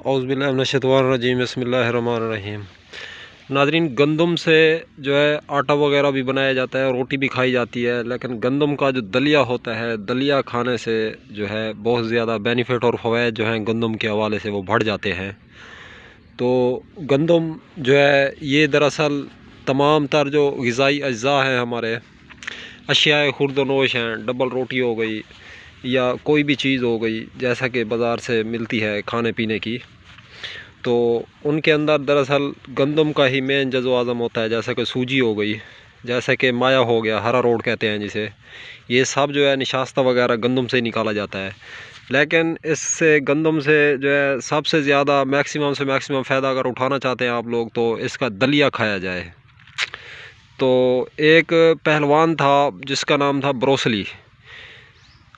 औज़ुबिल्लाहिमिनश्शैतानिर्रजीम बिस्मिल्लाहिर्रहमानिर्रहीम। नाज़रीन, गंदम से जो है आटा वगैरह भी बनाया जाता है, रोटी भी खाई जाती है। लेकिन गंदम का जो दलिया होता है, दलिया खाने से जो है बहुत ज़्यादा बेनिफिट और फ़वाइद जो हैं गंदम के हवाले से वो बढ़ जाते हैं। तो गंदम जो है ये दरअसल तमाम तर जो ग़िज़ाई अज्जा हैं हमारे, अशियाए खुर्दनोश हैं, डबल रोटी हो गई या कोई भी चीज़ हो गई जैसा कि बाज़ार से मिलती है खाने पीने की, तो उनके अंदर दरअसल गंदम का ही मेन जज़ो आज़म होता है। जैसा कि सूजी हो गई, जैसा कि माया हो गया, हरा रोड कहते हैं जिसे, ये सब जो है निशास्ता वगैरह गंदम से निकाला जाता है। लेकिन इससे गंदम से जो है सबसे ज़्यादा मैक्सिमम से मैक्सिमम फ़ायदा अगर उठाना चाहते हैं आप लोग, तो इसका दलिया खाया जाए। तो एक पहलवान था जिसका नाम था ब्रोसली,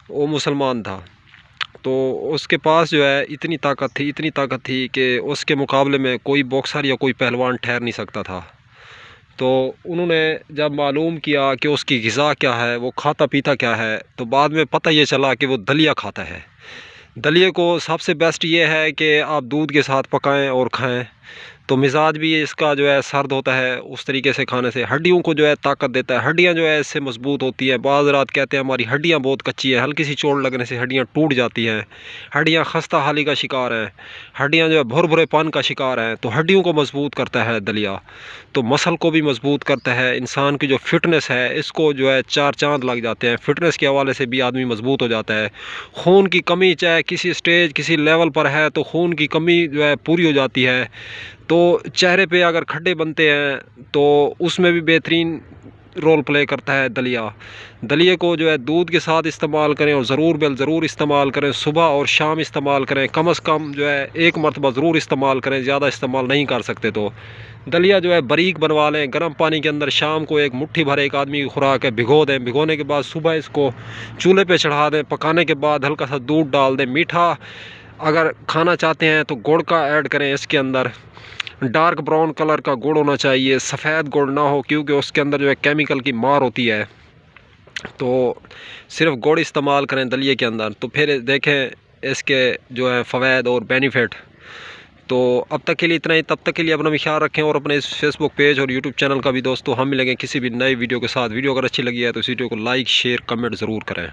वो मुसलमान था। तो उसके पास जो है इतनी ताकत थी कि उसके मुकाबले में कोई बॉक्सर या कोई पहलवान ठहर नहीं सकता था। तो उन्होंने जब मालूम किया कि उसकी ग़िज़ा क्या है, वो खाता पीता क्या है, तो बाद में पता ये चला कि वो दलिया खाता है। दलिए को सबसे बेस्ट ये है कि आप दूध के साथ पकाएं और खाएं, तो मिजाज भी इसका जो है सर्द होता है। उस तरीके से खाने से हड्डियों को जो है ताकत देता है, हड्डियां जो है इससे मजबूत होती हैं। बाज़ रात कहते हैं हमारी हड्डियां बहुत कच्ची हैं, हल्की सी चोट लगने से हड्डियां टूट जाती हैं, हड्डियां खस्ता हाली का शिकार हैं, हड्डियां जो है भुरभुरेपन का शिकार हैं। तो हड्डियों को मजबूत करता है दलिया, तो मसल को भी मजबूत करता है। इंसान की जो फिटनेस है इसको जो है चार चांद लग जाते हैं, फिटनेस के हवाले से भी आदमी मजबूत हो जाता है। खून की कमी चाहे किसी स्टेज किसी लेवल पर है तो खून की कमी जो है पूरी हो जाती है। तो चेहरे पे अगर खड्डे बनते हैं तो उसमें भी बेहतरीन रोल प्ले करता है दलिया। दलिए को जो है दूध के साथ इस्तेमाल करें और ज़रूर इस्तेमाल करें, सुबह और शाम इस्तेमाल करें। कम से कम जो है एक मरतबा ज़रूर इस्तेमाल करें, ज़्यादा इस्तेमाल नहीं कर सकते तो दलिया जो है बारीक बनवा लें, गर्म पानी के अंदर शाम को एक मुट्ठी भर एक आदमी की खुराक है, भिगो दें। भिगोने के बाद सुबह इसको चूल्हे पे चढ़ा दें, पकाने के बाद हल्का सा दूध डाल दें। मीठा अगर खाना चाहते हैं तो गुड़ का ऐड करें इसके अंदर। डार्क ब्राउन कलर का गुड़ होना चाहिए, सफ़ेद गुड़ ना हो, क्योंकि उसके अंदर जो है केमिकल की मार होती है। तो सिर्फ गुड़ इस्तेमाल करें दलिए के अंदर, तो फिर देखें इसके जो है फ़वाइद और बेनिफिट। तो अब तक के लिए इतना ही, तब तक के लिए अपना भी ख्याल रखें और अपने इस फेसबुक पेज और यूट्यूब चैनल का भी। दोस्तों हम मिलेंगे किसी भी नई वीडियो के साथ। वीडियो अगर अच्छी लगी है तो इस वीडियो को लाइक शेयर कमेंट ज़रूर करें।